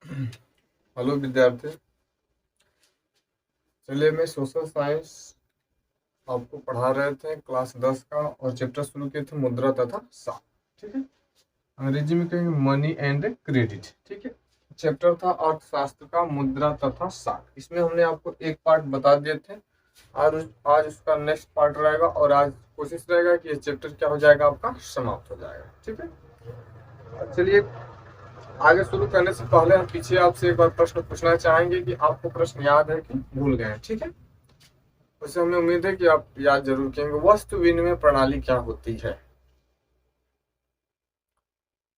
Hello विद्यार्थी। चलिए, मैं सोशल साइंस आपको पढ़ा रहे थे क्लास 10 का, और चैप्टर शुरू किए थे मुद्रा तथा साख। ठीक है, अंग्रेजी में कहेंगे मनी एंड क्रेडिट। ठीक है, चैप्टर था अर्थशास्त्र का मुद्रा तथा साख। इसमें हमने आपको एक पार्ट बता दिए थे। आज उसका नेक्स्ट पार्ट रहेगा, और आज कोशिश रहेगा कि ये चैप्टर क्या हो जाएगा, आपका समाप्त हो जाएगा। ठीक है, चलिए आगे शुरू करने से पहले हम पीछे आपसे एक बार प्रश्न पूछना चाहेंगे कि आपको प्रश्न याद है कि भूल गए हैं। ठीक है, वैसे हमें उम्मीद है कि आप याद जरूर करेंगे। वस्तु विनिमय प्रणाली क्या होती है?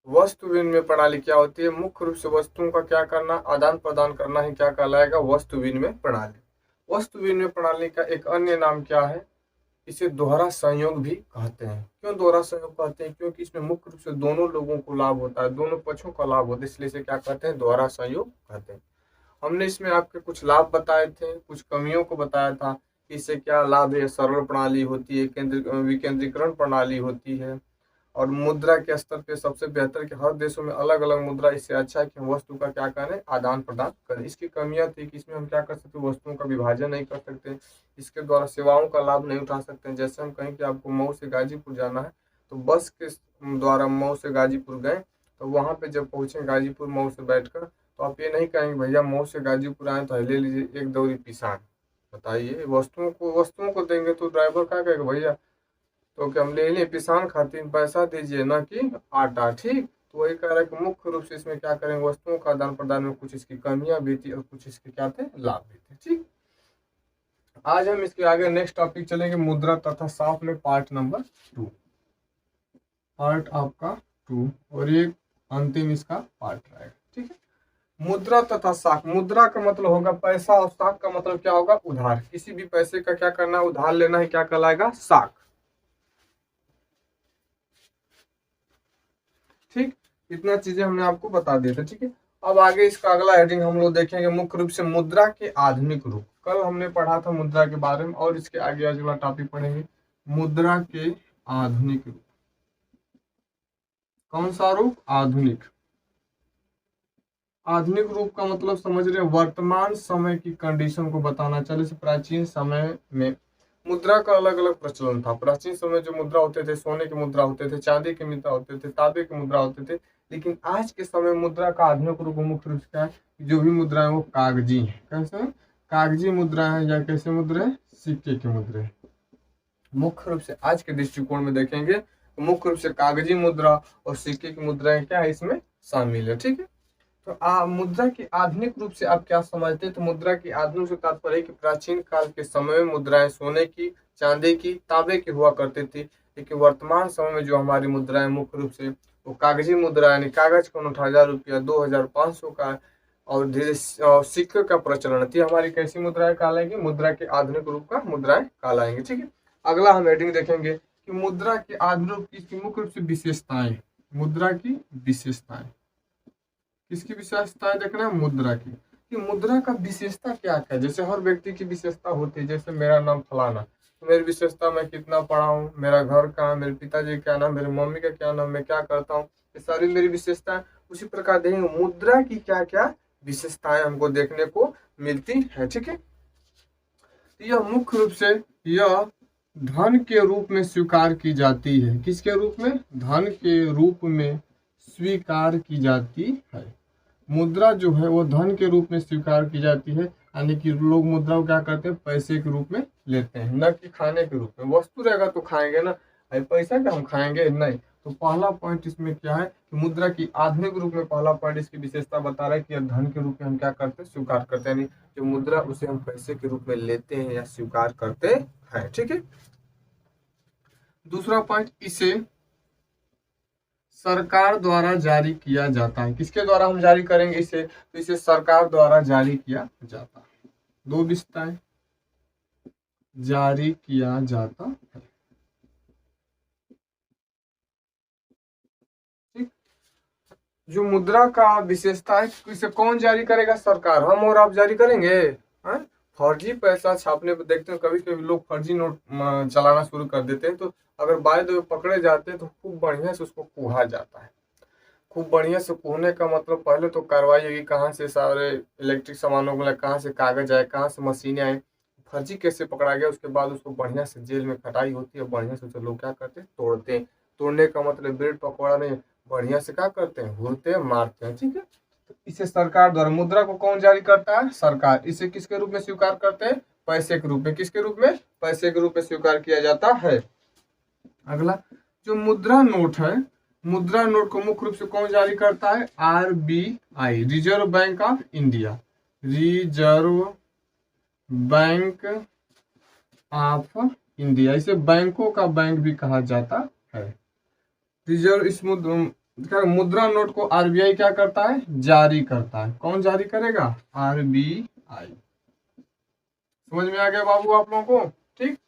वस्तु विनिमय प्रणाली क्या होती है? मुख्य रूप से वस्तुओं का क्या करना, आदान प्रदान करना ही क्या कहलाएगा? वस्तु विनिमय प्रणाली। वस्तु विनिमय प्रणाली का एक अन्य नाम क्या है? इसे दोहरा संयोग भी कहते हैं। क्यों दोहरा संयोग कहते हैं? क्योंकि इसमें मुख्य रूप से दोनों लोगों को लाभ होता है, दोनों पक्षों का लाभ होता है, इसलिए इसे क्या कहते हैं? दोहरा संयोग कहते हैं। हमने इसमें आपके कुछ लाभ बताए थे, कुछ कमियों को बताया था। इससे क्या लाभ है? सरल प्रणाली होती है, विकेंद्रीकरण प्रणाली होती है, और मुद्रा के स्तर पे सबसे बेहतर कि हर देशों में अलग अलग मुद्रा। इससे अच्छा है कि हम वस्तु का क्या करें? आदान प्रदान करें। इसकी कमियां थी कि इसमें हम क्या कर सकते? वस्तुओं का विभाजन नहीं कर सकते, इसके द्वारा सेवाओं का लाभ नहीं उठा सकते। जैसे हम कहें कि आपको मऊ से गाजीपुर जाना है, तो बस के द्वारा मऊ से गाजीपुर गए, तो वहां पे जब पहुंचे गाजीपुर मऊ से बैठकर, तो आप ये नहीं कहेंगे भैया मऊ से गाजीपुर आए तो ले लीजिए एक दौरी पिसान। बताइए, वस्तुओं को देंगे तो ड्राइवर क्या कहेगा? भैया तो क्या हम ले लें पिसान खातिर, पैसा दीजिए ना कि आटा। ठीक, तो वही कह रहा है कि मुख्य रूप से इसमें क्या करेंगे? वस्तुओं का आदान प्रदान में कुछ इसकी कमियां भी थी और कुछ इसके क्या थे? लाभ भी थे। ठीक, आज हम इसके आगे नेक्स्ट टॉपिक चलेंगे, मुद्रा तथा साख में पार्ट नंबर 2। पार्ट आपका 2, और ये अंतिम इसका पार्ट रहेगा। ठीक है, मुद्रा तथा साख। मुद्रा का मतलब होगा पैसा, और साख का मतलब क्या होगा? उधार। किसी भी पैसे का क्या करना, उधार लेना ही क्या कहलाएगा? साख। ठीक, इतना चीजें हमने आपको बता दिए थे। ठीक है, अब आगे इसका अगला हेडिंग हम लोग देखेंगे, मुख्य रूप से मुद्रा के आधुनिक रूप। कल हमने पढ़ा था मुद्रा के बारे में, और इसके आगे अगला टॉपिक पढ़ेंगे मुद्रा के आधुनिक रूप। कौन सा रूप? आधुनिक। आधुनिक रूप का मतलब समझ रहे हैं, वर्तमान समय की कंडीशन को बताना। चले से प्राचीन समय में मुद्रा का अलग अलग प्रचलन था। प्राचीन समय जो मुद्रा होते थे, सोने के मुद्रा होते थे, चांदी के मुद्रा होते थे, तांबे के मुद्रा होते थे। लेकिन आज के समय मुद्रा का आधुनिक रूप मुख्य रूप से क्या है? जो भी मुद्रा है वो कागजी है। कैसे? कागजी मुद्रा है, या कैसे मुद्रा है? सिक्के के मुद्रे। मुख्य रूप से आज के दृष्टिकोण में देखेंगे तो मुख्य रूप से कागजी मुद्रा और सिक्के की मुद्राएं क्या है इसमें शामिल है। ठीक है, तो मुद्रा की आधुनिक रूप से आप क्या समझते हैं? तो मुद्रा की आधुनिक से तात्पर्य है कि प्राचीन काल के समय में मुद्राएं सोने की, चांदी की, तांबे की हुआ करती थी। लेकिन वर्तमान समय में जो हमारी मुद्राएं मुख्य रूप से वो कागजी मुद्रा, यानी कागज का नोट 1000 रुपया, 2500 का, और धीरे सिक्के का प्रचलन थी। हमारी कैसी मुद्राएं कहलाएंगी? मुद्रा के आधुनिक रूप का मुद्राएं कहलाएंगे। ठीक है, अगला हम हेडिंग देखेंगे कि मुद्रा के आधुनिक रूप की मुख्य रूप से विशेषताएं। मुद्रा की विशेषताएं, किसकी विशेषताएं देखना है? मुद्रा की। कि मुद्रा का विशेषता क्या क्या है? जैसे हर व्यक्ति की विशेषता होती है। जैसे मेरा नाम फलाना, तो मेरी विशेषता मैं कितना पढ़ा हूँ, मेरा घर कहाँ, मेरे पिताजी क्या नाम, मेरे मम्मी का क्या नाम, मैं क्या करता हूँ, ये सारी मेरी विशेषताएं। उसी प्रकार देखेंगे मुद्रा की क्या क्या विशेषताएं हमको देखने को मिलती है। ठीक है, यह मुख्य रूप से यह धन के रूप में स्वीकार की जाती है। किसके रूप में? धन के रूप में स्वीकार की जाती है। मुद्रा जो है वो धन के रूप में स्वीकार की जाती है, यानी कि लोग मुद्रा को क्या करते हैं? पैसे के रूप में लेते हैं, न कि खाने के रूप में। वस्तु रहेगा तो खाएंगे ना, अरे पैसा का हम खाएंगे नहीं। तो पहला पॉइंट इसमें क्या है कि मुद्रा की आधुनिक रूप में पहला पॉइंट इसकी विशेषता बता रहा है कि धन के रूप में हम क्या करते हैं? स्वीकार करते हैं, यानी जो मुद्रा उसे हम पैसे के रूप में लेते हैं या स्वीकार करते हैं। ठीक है, दूसरा पॉइंट, इसे सरकार द्वारा जारी किया जाता है। किसके द्वारा हम जारी करेंगे इसे? तो इसे सरकार द्वारा जारी किया जाता है। दो विशेषताएं, जारी किया जाता है। ठीक, जो मुद्रा का विशेषता है, इसे कौन जारी करेगा? सरकार। हम और आप जारी करेंगे? फर्जी पैसा छापने पर देखते हैं कभी कभी लोग फर्जी नोट चलाना शुरू कर देते हैं, तो अगर बाय द वे पकड़े जाते हैं तो खूब बढ़िया से उसको कुहा जाता है। खूब बढ़िया से कोने का मतलब पहले तो कार्रवाई होगी, कहाँ से सारे इलेक्ट्रिक सामानों को, कहाँ से कागज आए, कहाँ से मशीनें आए, फर्जी कैसे पकड़ा गया, उसके बाद उसको बढ़िया से जेल में खटाई होती है, बढ़िया से तो लोग क्या करते हैं, तोड़ते हैं। तोड़ने का मतलब ब्रेड पकौड़ा नहीं, बढ़िया से क्या करते हैं, घूरते हैं, मारते हैं, ठीक है। तो इसे सरकार द्वारा, मुद्रा को कौन जारी करता है, सरकार। इसे किसके रूप में स्वीकार करते हैं, पैसे के रूप में। किसके रूप में, पैसे के रूप में स्वीकार किया जाता है। अगला जो मुद्रा नोट है, मुद्रा नोट को मुख्य रूप से कौन जारी करता है, RBI, reserve bank of India. Reserve bank of India, इसे बैंकों का बैंक भी कहा जाता है। रिजर्व, इस मुद्रा नोट को RBI क्या करता है, जारी करता है। कौन जारी करेगा, RBI। समझ में आ गया बाबू आप लोगों को, ठीक।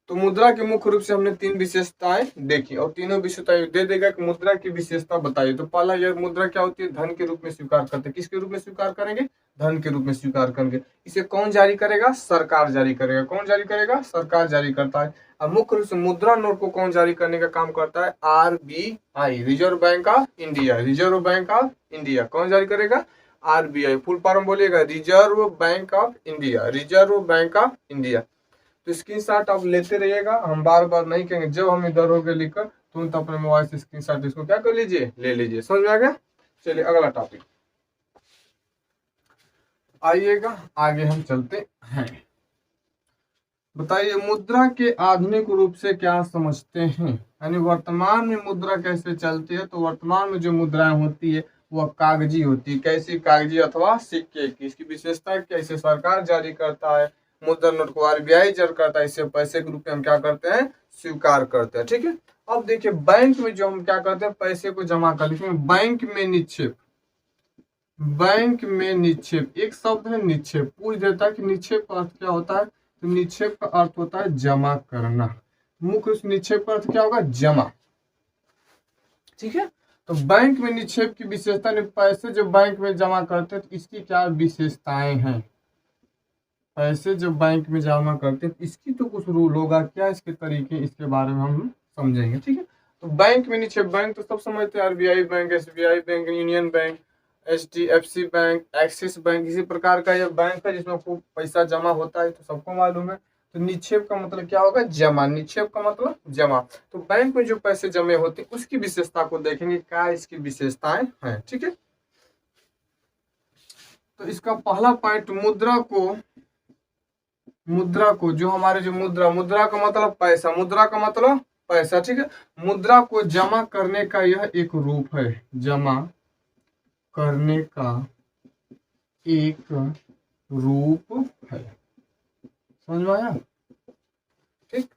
तो मुद्रा की मुख्य रूप से हमने 3 विशेषताएं देखी, और तीनों विशेषताएं दे देगा कि मुद्रा की विशेषता बताइए। तो पहला, यह मुद्रा क्या होती है, धन के रूप में स्वीकार करते हैं। किसके रूप में स्वीकार करेंगे, धन के रूप में स्वीकार करेंगे। इसे कौन जारी करेगा, सरकार जारी करेगा। कौन जारी करेगा, सरकार जारी करता है। और मुख्य रूप से मुद्रा नोट को कौन जारी करने का काम करता है, RBI, reserve bank of India. Reserve bank of India कौन जारी करेगा, RBI। फुल फॉर्म बोलिएगा, reserve bank of India. Reserve bank of India. तो स्क्रीनशॉट आप लेते रहिएगा, हम बार बार नहीं कहेंगे। जब हम इधर हो गए लिखकर, तुरंत अपने मोबाइल से स्क्रीनशॉट इसको क्या कर लीजिए, ले लीजिए। समझ में आ गया। चलिए अगला टॉपिक आइएगा, आगे हम चलते हैं। बताइए मुद्रा के आधुनिक रूप से क्या समझते हैं, यानी वर्तमान में मुद्रा कैसे चलती है। तो वर्तमान में जो मुद्राएं होती है वह कागजी होती है। कैसी, कागजी अथवा सिक्के की। इसकी विशेषता क्या, इसे सरकार जारी करता है। मुद्रा नोट को RBI जारी करता है। इसे पैसे के रूप में हम क्या करते हैं, स्वीकार करते हैं, ठीक है। अब देखिए बैंक में जो हम क्या करते हैं, पैसे को जमा कर लेते हैं। बैंक में निक्षेप, बैंक में निक्षेप, एक शब्द है निक्षेप। पूछ देता है कि निक्षेप का अर्थ क्या होता है, तो निक्षेप का अर्थ होता है जमा करना। मुख्य निक्षेप का अर्थ क्या होगा, जमा, ठीक है। तो बैंक में निक्षेप की विशेषता ने, पैसे जो बैंक में जमा करते हैं तो इसकी क्या विशेषताएं हैं। पैसे जो बैंक में जमा करते हैं इसकी तो कुछ रूल होगा, क्या इसके तरीके, इसके बारे में हम समझेंगे, ठीक है। तो बैंक में निक्षेप, बैंक तो सब समझते हैं, RBI bank, SBI bank, union bank, HDFC bank, axis bank, इसी प्रकार का यह बैंक है जिसमें खूब पैसा जमा होता है, तो सबको मालूम है। तो निक्षेप का मतलब क्या होगा, जमा। निक्षेप का मतलब जमा। तो बैंक में जो पैसे जमे होते हैं उसकी विशेषता को देखेंगे, क्या इसकी विशेषताएं हैं, ठीक है। तो इसका पहला पॉइंट, मुद्रा को जो हमारे जो मुद्रा का मतलब पैसा, मुद्रा का मतलब पैसा, ठीक है। मुद्रा को जमा करने का यह एक रूप है, जमा करने का एक रूप है। समझ में आया, ठीक।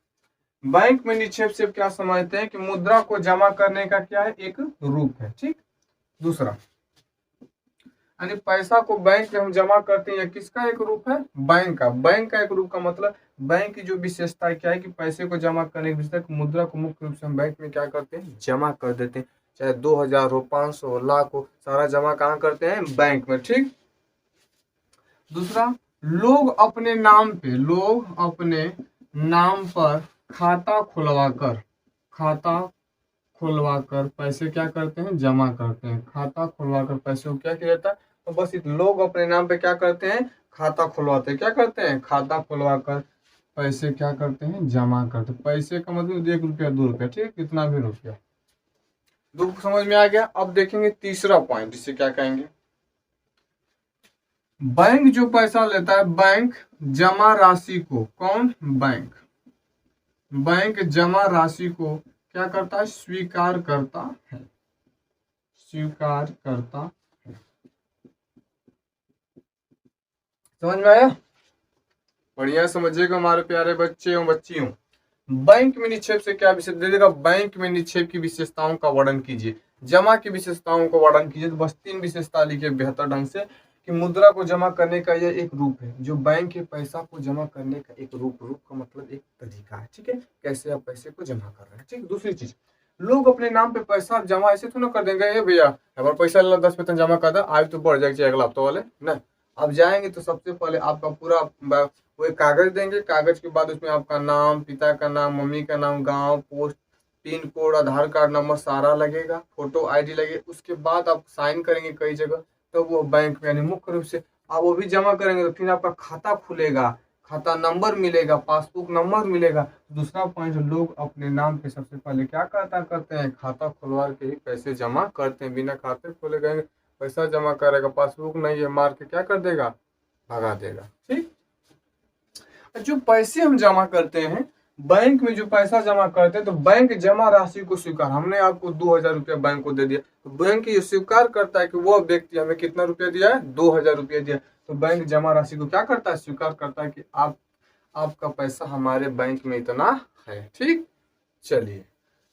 बैंक में निक्षेप से क्या समझते हैं कि मुद्रा को जमा करने का क्या है, एक रूप है, ठीक। दूसरा, यानी पैसा को बैंक में हम जमा करते हैं, किसका एक रूप है, बैंक का। बैंक का एक रूप का मतलब, बैंक की जो विशेषता क्या है कि पैसे को जमा करने की विशेषता, मुद्रा को मुख्य रूप से हम बैंक में क्या करते हैं, जमा कर देते हैं। चाहे 2000 हो, 500 हो, लाख हो, सारा जमा कहाँ करते हैं, बैंक में, ठीक। दूसरा, लोग अपने नाम पर खाता खुलवाकर पैसे क्या करते हैं, जमा करते हैं। खाता खुलवाकर पैसे को क्या किया जाता है, तो बस लोग अपने नाम पे क्या करते हैं, खाता खुलवाते हैं। क्या करते हैं, खाता खुलवाकर पैसे क्या करते हैं, जमा करते हैं। पैसे का मतलब 1 रुपया 2 रुपया, ठीक, कितना भी रुपया। दो समझ में आ गया। अब देखेंगे तीसरा पॉइंट, इसे क्या कहेंगे, बैंक जो पैसा लेता है, बैंक जमा राशि को, कौन, बैंक जमा राशि को क्या करता है, स्वीकार करता है। समझ में आया, बढ़िया समझिएगा हमारे प्यारे बच्चे एवं बच्चियों। बैंक में निक्षेप से क्या विशेष दे देगा, बैंक में निक्षेप की विशेषताओं का वर्णन कीजिए। जमा की विशेषताओं को वर्णन कीजिए, तो बस 3 विशेषता लिखिए बेहतर ढंग से, कि मुद्रा को जमा करने का यह एक रूप है, जो बैंक के पैसा को जमा करने का एक रूप का मतलब एक तरीका है, ठीक है, कैसे आप पैसे को जमा कर रहे हैं, ठीक। दूसरी चीज, लोग अपने नाम पे पैसा जमा ऐसे तो ना कर देंगे, ये भैया हमारा पैसा 10% जमा कर दे, आज तो बढ़ जाएगा अगला हफ्ते वाले ना। आप जाएंगे तो सबसे पहले आपका पूरा वो एक कागज देंगे, कागज के बाद उसमें आपका नाम, पिता का नाम, मम्मी का नाम, गांव, पोस्ट, पिन कोड, आधार कार्ड नंबर सारा लगेगा, फोटो आईडी लगे। उसके बाद आप साइन करेंगे कई जगह, तो वो बैंक में यानी मुख्य रूप से आप वो भी जमा करेंगे तो फिर आपका खाता खुलेगा, खाता नंबर मिलेगा, पासबुक नंबर मिलेगा। दूसरा पॉइंट, लोग अपने नाम पे सबसे पहले क्या करते हैं, खाता खुलवा के ही पैसे जमा करते हैं। बिना खाते खोले गए पैसा जमा करेगा, पासबुक नहीं है मार के क्या कर देगा, भगा देगा। ठीक, जो पैसे हम जमा करते हैं बैंक में, जो पैसा जमा करते हैं तो बैंक जमा राशि को स्वीकार, हमने आपको 2000 रुपया बैंक को दे दिया तो बैंक ये स्वीकार करता है कि वह व्यक्ति हमें कितना रुपया दिया है, 2000 रुपया दिया। तो बैंक जमा राशि को क्या करता है, स्वीकार करता है कि आपका पैसा हमारे बैंक में इतना है। ठीक, चलिए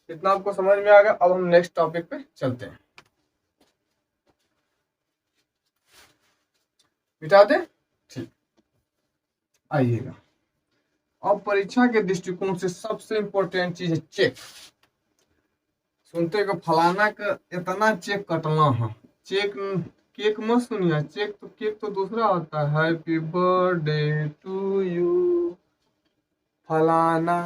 इतना आपको समझ में आ गया। अब हम नेक्स्ट टॉपिक पे चलते हैं, मिटा दे। ठीक, आइएगा। अब परीक्षा के दृष्टिकोण से सबसे इंपॉर्टेंट चीज है चेक। सुनते को फलाना का इतना चेक कटना है, चेक केक मत सुनिए, चेक तो केक तो दूसरा होता है, हैप्पी बर्थडे टू यू फलाना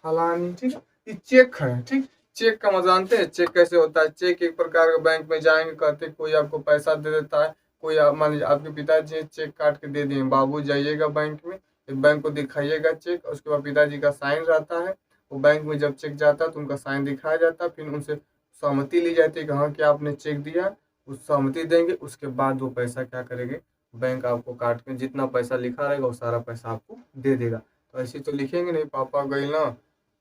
फलानी। ठीक है, ये चेक है। ठीक, चेक का मजा जानते हैं, चेक कैसे होता है। चेक एक प्रकार का, बैंक में जाएंगे कहते कोई आपको पैसा दे देता है, कोई मान लीजिए आपके पिताजी चेक काट के दे दिए, बाबू जाइएगा बैंक में, बैंक को दिखाइएगा चेक, उसके बाद पिताजी का साइन रहता है, वो बैंक में जब चेक जाता है तो उनका साइन दिखाया जाता है, फिर उनसे सहमति ली जाती है कि हाँ क्या आपने चेक दिया, उस सहमति देंगे। उसके बाद वो पैसा क्या करेंगे, बैंक आपको काट के जितना पैसा लिखा रहेगा वो सारा पैसा आपको दे देगा। तो ऐसे तो लिखेंगे नहीं, पापा गई ना,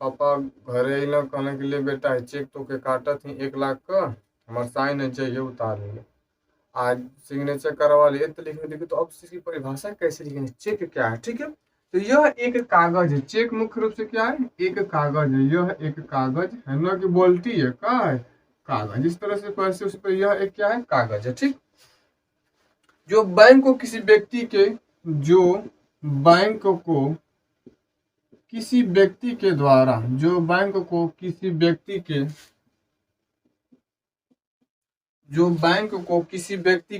पापा घरे ना कहने के लिए बेटा है चेक तो के काटा थी 1 लाख का, हमारा साइन है चाहिए उतार लेंगे, आज सिग्नेचर करवा लिए तो लिखने देखिए। तो अब इसकी परिभाषा कैसे लिखेंगे, चेक क्या है। ठीक है, तो यह एक कागज है। चेक मुख्य रूप से क्या है, एक कागज है। यह एक कागज है, ना कि बोलती है क्या है, कागज। इस तरह से पैसे उस पर, यह एक क्या है, कागज है। ठीक, जो बैंक को किसी व्यक्ति के, जो बैंक को किसी व्यक्ति के द्वारा, जो बैंक को किसी व्यक्ति के, जो बैंक को किसी व्यक्ति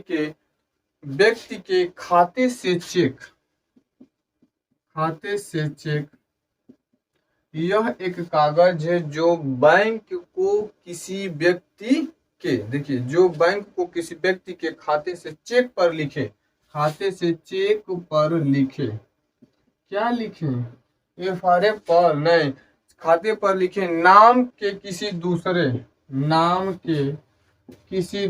के खाते से चेक, खाते से चेक, यह एक कागज है जो बैंक को किसी व्यक्ति के, देखिए जो बैंक को किसी व्यक्ति के खाते से चेक पर लिखे, खाते से चेक पर लिखे, क्या लिखे, एफआरए पर नहीं, खाते पर लिखे नाम के किसी दूसरे, नाम के किसी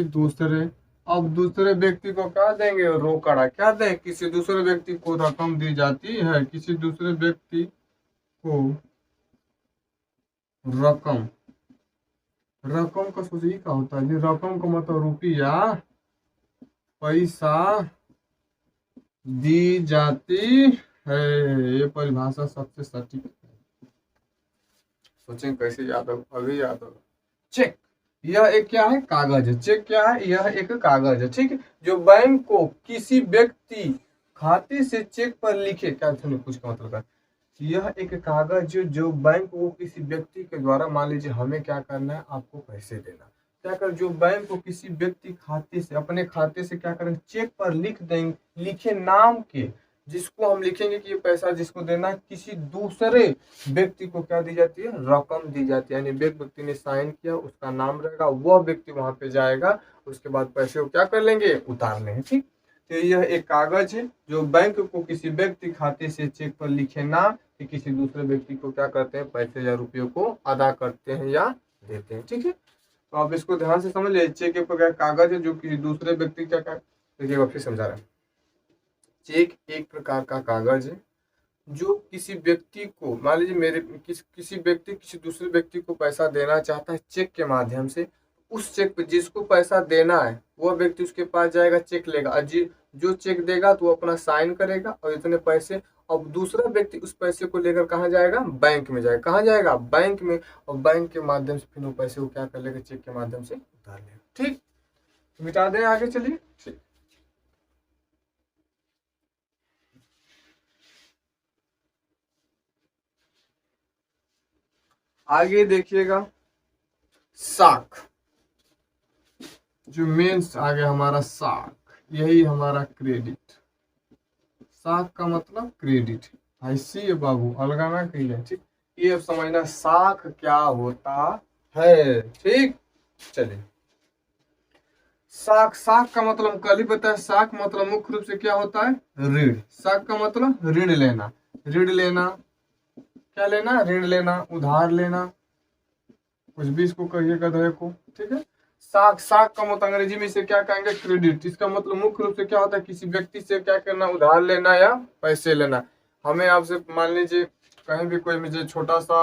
दूसरे, अब दूसरे व्यक्ति को क्या देंगे, रोकड़ा, क्या दें, किसी दूसरे व्यक्ति को रकम दी जाती है, किसी दूसरे व्यक्ति को रकम, रकम का सोचिए क्या होता है, रकम का मतलब रुपया, पैसा दी जाती है। ये परिभाषा सबसे सटीक है, सोचें कैसे याद हो, अभी याद हो। चेक, यह एक क्या है, कागज है। चेक क्या है, यह एक कागज है। ठीक है, जो बैंक को किसी व्यक्ति खाते से चेक पर लिखे, क्या कुछ का मतलब है, यह एक कागज जो बैंक को किसी व्यक्ति के द्वारा, मान लीजिए हमें क्या करना है, आपको पैसे देना, क्या कर, जो बैंक को किसी व्यक्ति खाते से, अपने खाते से क्या करेंगे, चेक पर लिख देंगे, लिखे नाम के, जिसको हम लिखेंगे कि ये पैसा जिसको देना है, किसी दूसरे व्यक्ति को क्या दी जाती है, रकम दी जाती है। यानी व्यक्ति ने साइन किया, उसका नाम रहेगा, वह व्यक्ति वहां पे जाएगा, उसके बाद पैसे को क्या कर लेंगे, उतार लेंगे। ठीक, तो यह एक कागज है जो बैंक को किसी व्यक्ति खाते से चेक पर लिखे ना कि किसी दूसरे व्यक्ति को क्या करते हैं, पैसे या रुपयों को अदा करते हैं या देते हैं। ठीक है, तो आप इसको ध्यान से समझ लीजिए। चेक एक प्रकार कागज है जो किसी दूसरे व्यक्ति का, देखिए फिर समझा रहा है। चेक एक प्रकार का कागज है जो किसी व्यक्ति को, मान लीजिए मेरे किसी व्यक्ति किसी दूसरे व्यक्ति को पैसा देना चाहता है चेक के माध्यम से, उस चेक पे जिसको पैसा देना है वह व्यक्ति उसके पास जाएगा, चेक लेगा, और जो चेक देगा तो वो अपना साइन करेगा और इतने पैसे, अब दूसरा व्यक्ति उस पैसे को लेकर कहाँ जाएगा, बैंक में जाएगा, कहाँ जाएगा, बैंक में, और बैंक के माध्यम से फिर वो पैसे को क्या कर लेगा, चेक के माध्यम से उतार लेगा। ठीक, मिटा दें, आगे चलिए। ठीक, आगे देखिएगा, साख, जो मेंस आ गया हमारा साख, यही हमारा क्रेडिट। साख का मतलब क्रेडिट, ऐसी है बाबू, अलगाना कही है। ठीक, ये अब समझना साख क्या होता है। ठीक, चलिए। साख, साख का मतलब कल ही बताया, साख मतलब मुख्य रूप से क्या होता है, ऋण। साख का मतलब ऋण लेना, ऋण लेना, क्या लेना, ऋण लेना, उधार लेना, कुछ भी इसको कहिएगा दया को, ठीक है। साख, साख का मतलब अंग्रेजी में इसे क्या कहेंगे, क्रेडिट। इसका मतलब मुख्य रूप से क्या होता है, किसी व्यक्ति से क्या करना, उधार लेना या पैसे लेना। हमें आपसे मान लीजिए कहीं भी कोई मुझे छोटा सा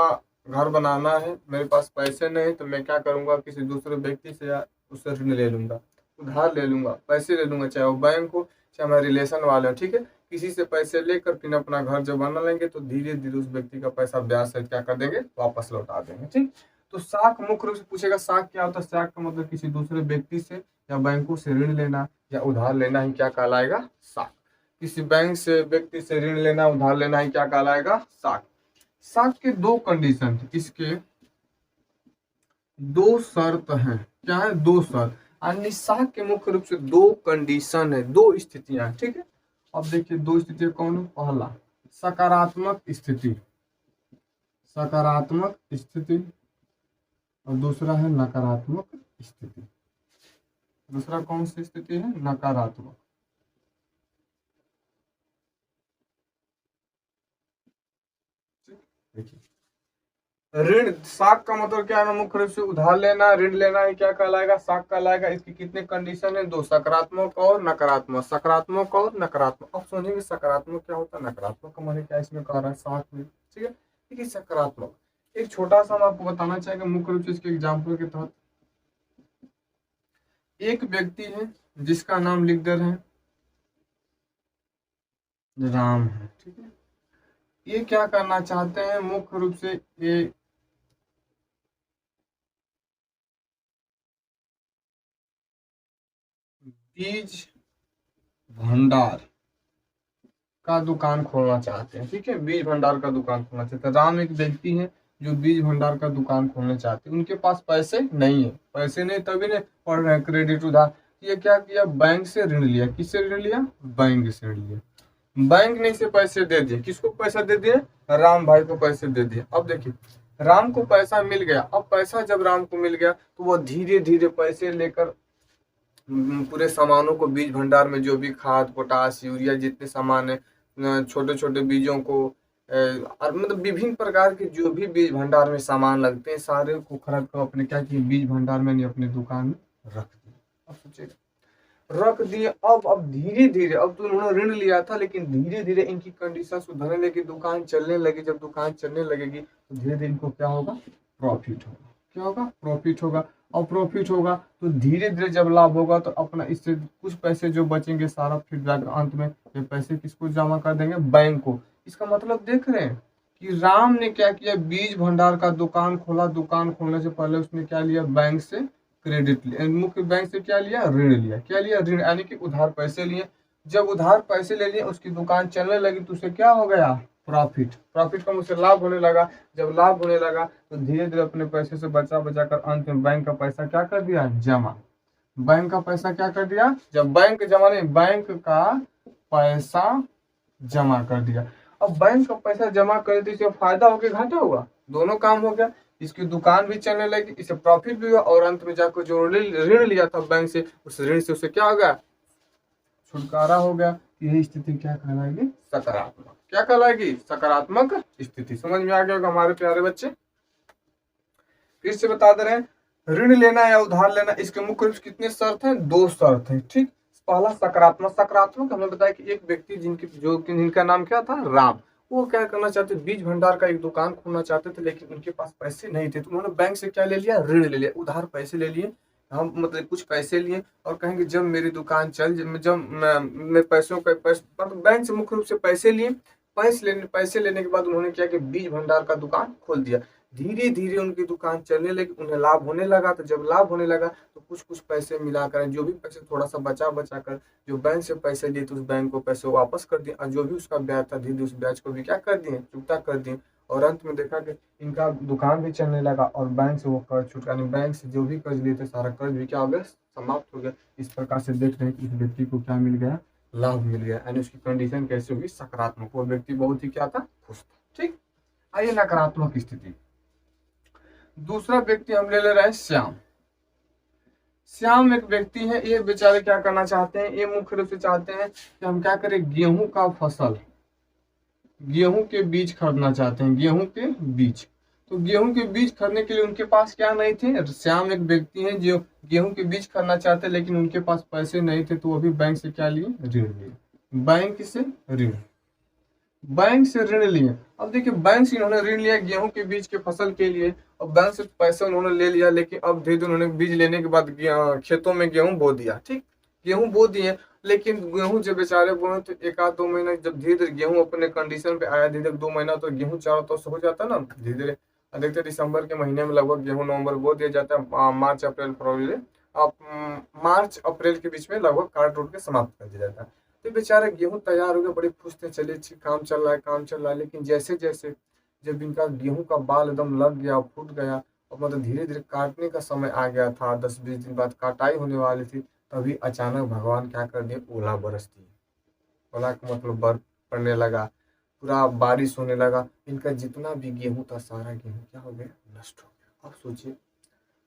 घर बनाना है, मेरे पास पैसे नहीं, तो मैं क्या करूंगा, किसी दूसरे व्यक्ति से या उससे ऋण ले लूंगा, उधार ले लूंगा, पैसे ले लूंगा, चाहे वो बैंक हो चाहे हमारे रिलेशन वाले हो, ठीक है। किसी से पैसे लेकर फिर अपना घर जब बना लेंगे तो धीरे धीरे उस व्यक्ति का पैसा ब्याज सहित क्या कर देंगे, वापस लौटा देंगे, ठीक। तो साख मुख्य रूप से पूछेगा, साख क्या होता है, साख का मतलब किसी दूसरे व्यक्ति से या बैंकों से ऋण लेना या उधार लेना ही क्या कहलाएगा, साख। किसी बैंक से, व्यक्ति से ऋण लेना, उधार लेना ही क्या कहलाएगा, साख। साख के दो कंडीशन, इसके दो शर्त हैं। क्या है, दो शर्त। अन्य साख के मुख्य रूप से दो कंडीशन है, दो स्थितियां, ठीक है। अब देखिए दो स्थितियां कौन है, पहला सकारात्मक स्थिति, सकारात्मक स्थिति, और दूसरा है नकारात्मक स्थिति। दूसरा कौन सी स्थिति है, नकारात्मक। देखिए ऋण, साख का मतलब क्या है, मुख्य रूप से उधार लेना, ऋण लेना ही क्या कहलाएगा, साख कहलाएगा। इसकी कितने कंडीशन है, दो, सकारात्मक और नकारात्मक, सकारात्मक और नकारात्मक। अब समझेंगे सकारात्मक क्या होता है, नकारात्मक का मतलब क्या इसमें कह रहा है साख में, ठीक है। देखिए सकारात्मक, एक छोटा सा मैं आपको बताना चाहेंगे मुख्य रूप से इसके एग्जाम्पल के तहत। एक व्यक्ति है जिसका नाम लिख दे रहे हैं राम है, ठीक है। ये क्या करना चाहते हैं, मुख्य रूप से ये बीज भंडार का दुकान खोलना चाहते हैं, ठीक है। बीज भंडार का दुकान खोलना चाहते हैं। राम एक व्यक्ति है जो बीज भंडार का दुकान खोलना चाहते हैं। उनके पास पैसे नहीं है, पैसे नहीं तभी नहीं पढ़ रहे हैं, क्रेडिट उधार। ये क्या किया, बैंक से ऋण लिया। किससे ऋण लिया, बैंक से ऋण लिया। बैंक ने इसे पैसे दे दिए, किसको पैसा दे दिए, राम भाई को पैसे दे दिए। अब देखिए राम को पैसा मिल गया। अब पैसा जब राम को मिल गया तो वह धीरे धीरे पैसे लेकर पूरे सामानों को, बीज भंडार में जो भी खाद, पोटास, यूरिया, जितने सामान है, छोटे छोटे बीजों को, और मतलब विभिन्न प्रकार के जो भी बीज भंडार में सामान लगते हैं, सारे को खरीद कर अपने क्या किए, बीज भंडार में नहीं अपने दुकान में रख दिए। अब सोचिए, रख दिए। अब धीरे धीरे, अब तो उन्होंने ऋण लिया था लेकिन धीरे धीरे इनकी कंडीशन सुधरने लगी, दुकान चलने लगी। जब दुकान चलने लगेगी तो धीरे धीरे इनको क्या होगा, प्रॉफिट होगा। क्या होगा, प्रॉफिट होगा। और प्रॉफिट होगा तो धीरे धीरे जब लाभ होगा तो अपना इससे कुछ पैसे जो बचेंगे सारा फिर जाकर अंत में ये पैसे किसको जमा कर देंगे, बैंक को। इसका मतलब देख रहे हैं कि राम ने क्या किया, बीज भंडार का दुकान खोला। दुकान खोलने से पहले उसने क्या लिया, बैंक से क्रेडिट लिया, मुख्य बैंक से क्या लिया, ऋण लिया। क्या लिया, ऋण, यानी कि उधार पैसे लिए। जब उधार पैसे ले लिए, उसकी दुकान चलने लगी तो उसे क्या हो गया, प्रॉफिट। प्रॉफिट का मुझसे लाभ होने लगा। जब लाभ होने लगा तो धीरे धीरे अपने पैसे से बचा बचा कर अंत में बैंक का पैसा क्या कर दिया, जमा। बैंक का पैसा क्या कर दिया, जब बैंक जमा नहीं, बैंक का पैसा जमा कर दिया। अब बैंक का पैसा जमा कर दिया, इससे फायदा हो गया, घाटा हुआ, दोनों काम हो गया। इसकी दुकान भी चलने लगी, इससे प्रॉफिट भी हुआ, और अंत में जाकर जो ऋण लिया था बैंक से, उस ऋण से उसे क्या हो गया, छुटकारा हो गया। यही स्थिति क्या कहलाएगी, सकारात्मक। क्या कहलाएगी, सकारात्मक स्थिति। समझ में आ गया होगा हमारे प्यारे बच्चे। फिर से बता दे रहे हैं, ऋण लेना या उधार लेना, इसके मुख्य रूप से कितने शर्त हैं, दो शर्त हैं, ठीक। पहला सकारात्मक। सकारात्मक हमने बताया कि एक व्यक्ति जिनका नाम क्या था, राम, वो क्या करना चाहते, बीज भंडार का एक दुकान खोलना चाहते थे, लेकिन उनके पास पैसे नहीं थे, तो उन्होंने बैंक से क्या ले लिया, ऋण ले लिया, उधार पैसे ले लिए। हम मतलब कुछ पैसे लिए और कहेंगे जब मेरी दुकान जब मैं पैसों का मतलब बैंक से मुख्य रूप से पैसे लिए। पैसे लेने के बाद उन्होंने क्या कि बीज भंडार का दुकान खोल दिया। धीरे धीरे उनकी दुकान चलने लगी, उन्हें लाभ होने लगा। तो जब लाभ होने लगा तो कुछ कुछ पैसे मिलाकर, जो भी पैसे थोड़ा सा बचा बचा कर जो बैंक से पैसे लिए तो उस बैंक को पैसे वापस कर दिए, और जो भी उसका ब्याज था धीरे उस ब्याज को भी क्या कर दिए, चुकता कर दिए। और अंत में देखा कि इनका दुकान भी चलने लगा और बैंक से वो कर्ज छूट, यानी बैंक से जो भी कर्ज लिए थे सारा कर्ज भी क्या हो गया, समाप्त हो गया। इस प्रकार से देख रहे हैं कि इस व्यक्ति को क्या मिल गया, लाभ मिल गया, यानी उसकी कंडीशन कैसी होगी, सकारात्मक। वो व्यक्ति बहुत ही क्या था, खुश था, ठीक। आइए नकारात्मक स्थिति। दूसरा व्यक्ति हम ले रहे हैं श्याम। श्याम एक व्यक्ति है, ये बेचारे क्या करना चाहते हैं, ये मुख्य रूप से चाहते हैं कि हम क्या करें, गेहूं का फसल, गेहूं के बीज खरीदना चाहते हैं, गेहूं के बीज। तो गेहूं के बीज खरीदने के लिए उनके पास क्या नहीं थे। श्याम एक व्यक्ति है जो गेहूं के बीज खरीदना चाहते, लेकिन उनके पास पैसे नहीं थे, तो वो भी बैंक से क्या लिए, ऋण लिए। बैंक से ऋण, बैंक से ऋण लिए। अब देखिए बैंक से इन्होंने ऋण लिया गेहूं के बीज के फसल के लिए, और बैंक से पैसे उन्होंने ले लिया, लेकिन अब धीरे धीरे उन्होंने बीज लेने के बाद खेतों में गेहूं बो दिया। ठीक, गेहूं बो दिए, लेकिन गेहूं जब बेचारे बोए तो एक आध 2 महीना जब धीरे धीरे गेहूं अपने कंडीशन पे आया, धीरे धीरे 2 महीना तो गेहूं चारों तरफ से हो जाता ना धीरे धीरे। देखते दिसंबर के महीने में लगभग गेहूं नवंबर बो दिया जाता है, मार्च अप्रैल फरवरी, अब मार्च अप्रैल के बीच में लगभग काट उठ के समाप्त कर दिया जाता है। तो बेचारा गेहूं तैयार हो गया, बड़े खुश थे, चलिए काम चल रहा है, काम चल रहा है। लेकिन जैसे जैसे जब इनका गेहूं का बाल एकदम लग गया, फूट गया, और मतलब धीरे धीरे काटने का समय आ गया था, 10-20 दिन बाद कटाई होने वाली थी, तभी अचानक भगवान क्या कर दिए, ओला बरस दी। ओला का मतलब बर्फ पड़ने लगा, पूरा बारिश होने लगा, इनका जितना भी गेहूं था सारा गेहूं क्या हो गया, नष्ट हो गया। अब सोचिए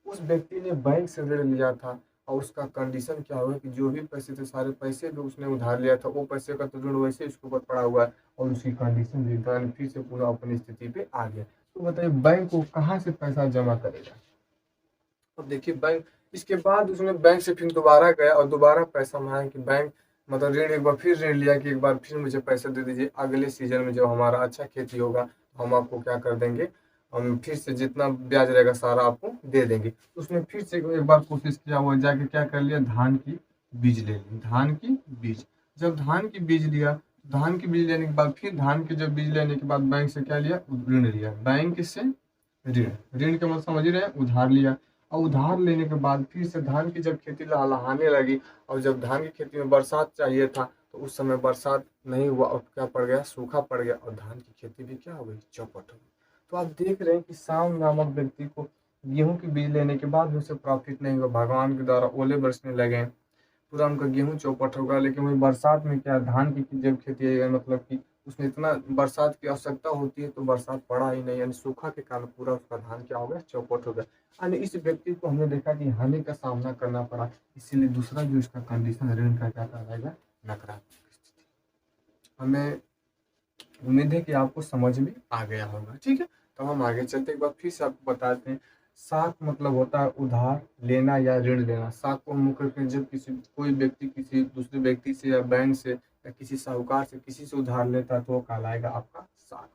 उस व्यक्ति ने बैंक से ऋण लिया था, और उसका कंडीशन क्या हुआ कि जो भी पैसे थे सारे पैसे जो उसने उधार लिया था, वो पैसे का तो ऋण वैसे उसके ऊपर पड़ा हुआ है, और उसकी कंडीशन भी फिर से पूरा अपनी स्थिति पे आ गया। तो बताइए बैंक को कहाँ से पैसा जमा करेगा। अब देखिए बैंक, इसके बाद उसने बैंक से फिर दोबारा गया और दोबारा पैसा मांगा कि बैंक मतलब ऋण, एक बार फिर ऋण लिया कि एक बार फिर मुझे पैसे दे दीजिए, अगले सीजन में जब हमारा अच्छा खेती होगा हम आपको क्या कर देंगे, हम फिर से जितना ब्याज रहेगा सारा आपको दे देंगे। उसने फिर से एक बार कोशिश किया, वो जाके क्या कर लिया, धान की बीज ले ली, धान की बीज। जब धान की बीज लिया, धान की बीज लेने के बाद फिर धान के जब बीज लेने के बाद बैंक से क्या लिया, ऋण लिया, बैंक से ऋण, ऋण के मतलब समझ ही रहे हैं, उधार लिया। और उधार लेने के बाद फिर से धान की जब खेती लहलहाने लगी, और जब धान की खेती में बरसात चाहिए था, तो उस समय बरसात नहीं हुआ, और क्या पड़ गया, सूखा पड़ गया, और धान की खेती भी क्या हो गई, चौपट हो गई। तो आप देख रहे हैं कि श्याम नामक व्यक्ति को गेहूं की बीज लेने के बाद भी उसे प्रॉफिट नहीं हुआ, भगवान के द्वारा ओले बरसने लगे, पूरा उनका गेहूं चौपट होगा। लेकिन वही बरसात में क्या, धान की जब खेती है, मतलब कि उसमें इतना बरसात की आवश्यकता होती है, तो बरसात पड़ा ही नहीं, यानी सूखा के कारण पूरा उसका धान क्या हो गया, चौपट हो गया। यानी इस व्यक्ति को हमने देखा कि हानि का सामना करना पड़ा, इसीलिए दूसरा जो इसका कंडीशन ऋण का क्या कहलाएगा, नकारात्मक स्थिति। हमें उम्मीद है कि आपको समझ में आ गया होगा। ठीक है, तो हम आगे चलते एक बार फिर से आपको बताते हैं। साख मतलब होता है उधार लेना या ऋण लेना। साख को मुख्य रूप से जब कोई व्यक्ति किसी दूसरे व्यक्ति से या बैंक से या किसी साहूकार से किसी से उधार लेता है, तो वो कहलाएगा आपका साख।